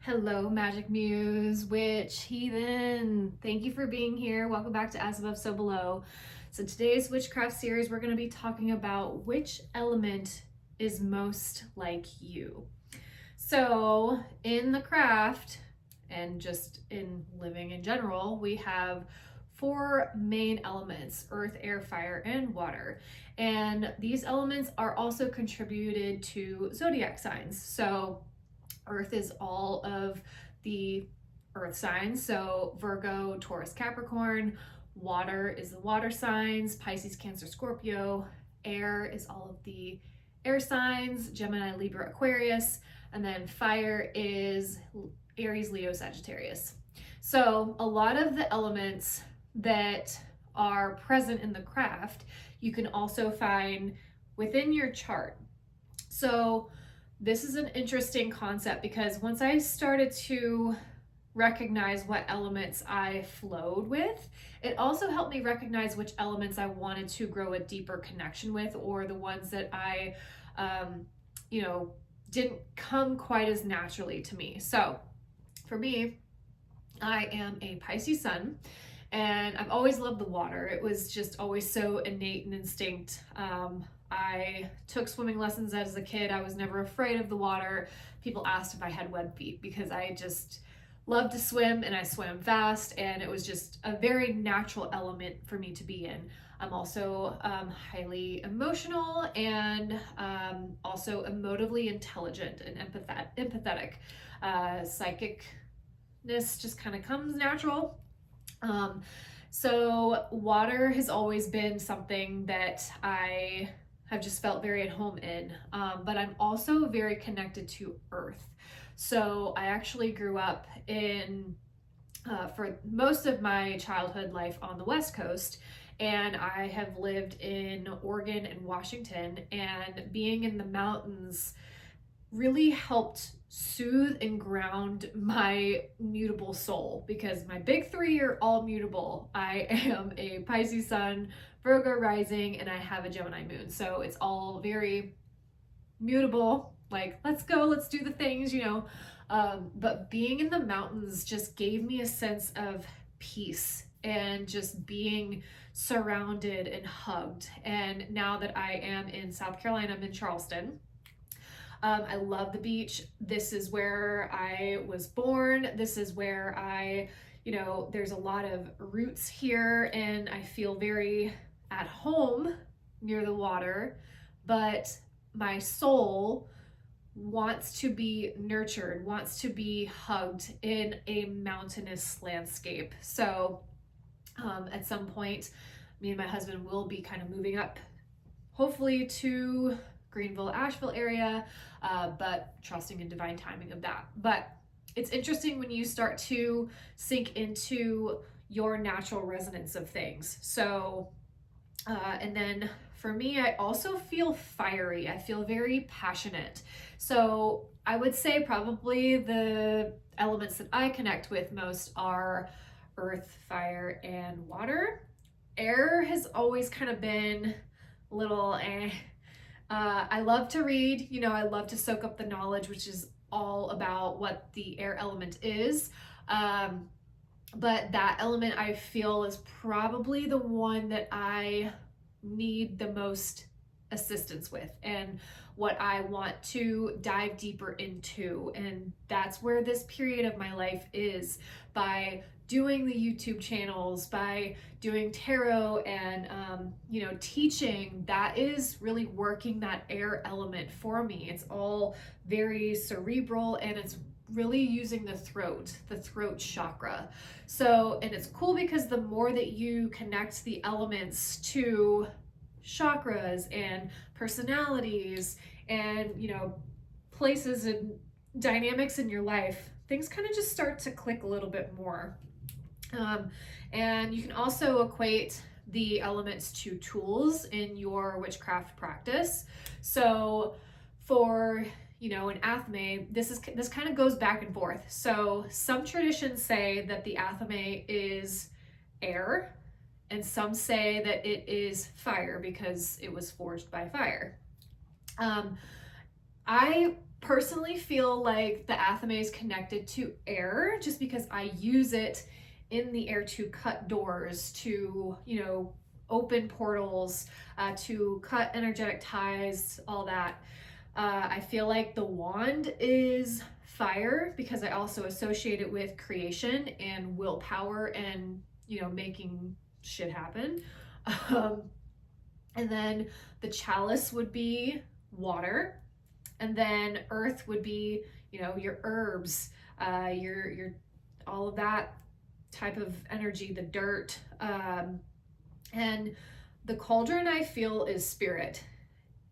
Hello, Magic Muse, Witch, Heathen. Thank you for being here. Welcome back to As Above, So Below. So today's witchcraft series, we're going to be talking about which element is most like you. So in the craft and just in living in general, we have four main elements: earth, air, fire, and water. And these elements are also contributed to zodiac signs. So Earth is all of the earth signs. So Virgo, Taurus, Capricorn. Water is the water signs: Pisces, Cancer, Scorpio. Air is all of the air signs: Gemini, Libra, Aquarius. And then fire is Aries, Leo, Sagittarius. So a lot of the elements that are present in the craft, you can also find within your chart. So this is an interesting concept because once I started to recognize what elements I flowed with, it also helped me recognize which elements I wanted to grow a deeper connection with, or the ones that I, didn't come quite as naturally to me. So for me, I am a Pisces sun, and I've always loved the water. It was just always so innate and instinct. I took swimming lessons as a kid. I was never afraid of the water. People asked if I had web feet because I just loved to swim, and I swam fast, and it was just a very natural element for me to be in. I'm also highly emotional and also emotively intelligent and empathetic. Psychicness just kind of comes natural. So water has always been something that I have just felt very at home in, but I'm also very connected to earth. So I actually grew up for most of my childhood life on the West Coast, and I have lived in Oregon and Washington, and being in the mountains really helped soothe and ground my mutable soul, because my big three are all mutable. I am a Pisces sun, Virgo rising, and I have a Gemini moon. So it's all very mutable, like, let's go, let's do the things, but being in the mountains just gave me a sense of peace and just being surrounded and hugged. And now that I am in South Carolina, I'm in Charleston. I love the beach. This is where I was born. This is where there's a lot of roots here, and I feel very at home near the water, but my soul wants to be nurtured, wants to be hugged in a mountainous landscape. So at some point, me and my husband will be kind of moving up, hopefully to Greenville, Asheville area, but trusting in divine timing of that. But it's interesting when you start to sink into your natural resonance of things. So, and then for me, I also feel fiery. I feel very passionate. So I would say probably the elements that I connect with most are earth, fire, and water. Air has always kind of been a little I love to read, I love to soak up the knowledge, which is all about what the air element is. But that element I feel is probably the one that I need the most assistance with, and what I want to dive deeper into. And that's where this period of my life is, by doing the YouTube channels, by doing tarot and teaching. That is really working that air element for me. It's all very cerebral, and it's really using the throat chakra. So, and it's cool because the more that you connect the elements to chakras and personalities and places and dynamics in your life, things kind of just start to click a little bit more. And you can also equate the elements to tools in your witchcraft practice. So for an athame, this kind of goes back and forth. So some traditions say that the athame is air, and some say that it is fire because it was forged by fire. I personally feel like the athame is connected to air just because I use it in the air to cut doors, to, open portals, to cut energetic ties, all that. I feel like the wand is fire because I also associate it with creation and willpower and, making shit happen. Um, and then the chalice would be water. And then earth would be, your herbs, your all of that type of energy, the dirt. And the cauldron I feel is spirit.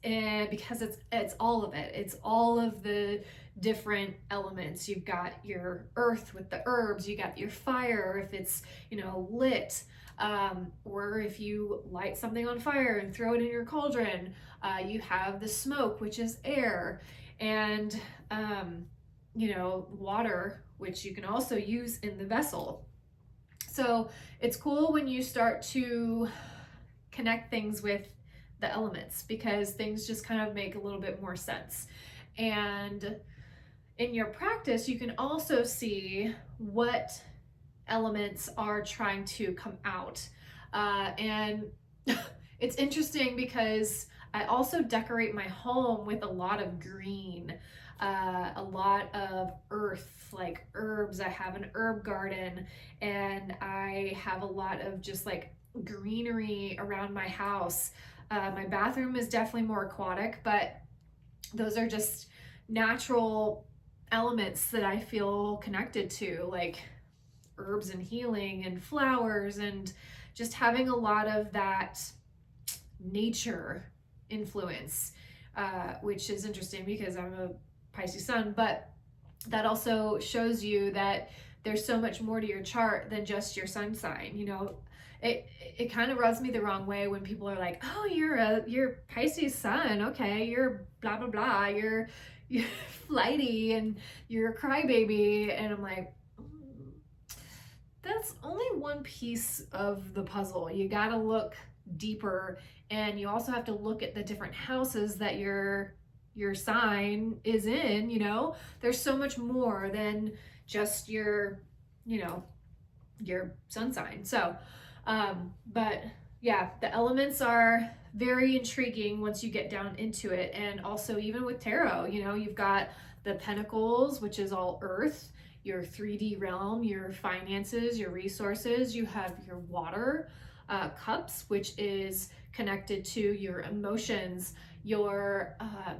And because it's all of it. It's all of the different elements. You've got your earth with the herbs, you got your fire if it's, lit. Or if you light something on fire and throw it in your cauldron, you have the smoke, which is air, and water, which you can also use in the vessel. So it's cool when you start to connect things with the elements because things just kind of make a little bit more sense. And in your practice, you can also see what elements are trying to come out. And it's interesting because I also decorate my home with a lot of green, a lot of earth, like herbs. I have an herb garden, and I have a lot of just like greenery around my house. My bathroom is definitely more aquatic, but those are just natural elements that I feel connected to, like herbs and healing and flowers, and just having a lot of that nature influence, which is interesting because I'm a Pisces sun, but that also shows you that there's so much more to your chart than just your sun sign. It kind of rubs me the wrong way when people are like, oh, you're Pisces sun, okay, you're blah blah blah, you're flighty and you're a crybaby, and I'm like, that's only one piece of the puzzle. You got to look deeper, and you also have to look at the different houses that your sign is in. There's so much more than just your sun sign. So but yeah, the elements are very intriguing once you get down into it. And also even with tarot, you've got the pentacles, which is all earth, your 3D realm, your finances, your resources. You have your water cups, which is connected to your emotions, your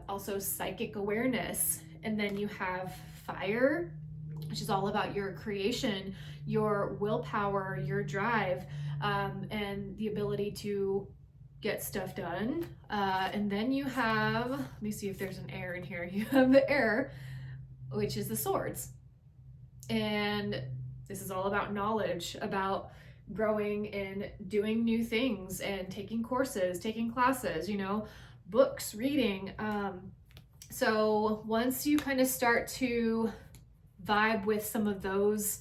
also psychic awareness. And then you have fire, which is all about your creation, your willpower, your drive, and the ability to get stuff done. And then you have, let me see if there's an air in here. You have the air, which is the swords. And this is all about knowledge, about growing and doing new things and taking courses, taking classes, books, reading. So once you kind of start to vibe with some of those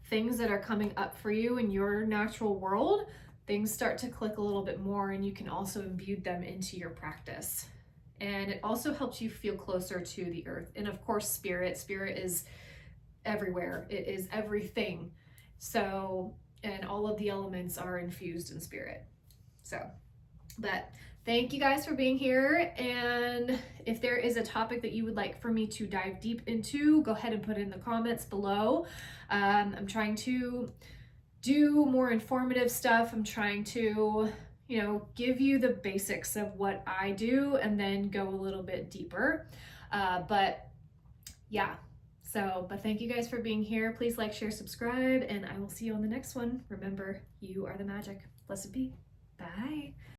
things that are coming up for you in your natural world, things start to click a little bit more, and you can also imbue them into your practice. And it also helps you feel closer to the earth. And of course, spirit is everywhere. It is everything. So, and all of the elements are infused in spirit. So, but thank you guys for being here. And if there is a topic that you would like for me to dive deep into, go ahead and put it in the comments below. I'm trying to do more informative stuff. I'm trying to, give you the basics of what I do and then go a little bit deeper. But yeah, but thank you guys for being here. Please like, share, subscribe, and I will see you on the next one. Remember, you are the magic. Blessed be. Bye.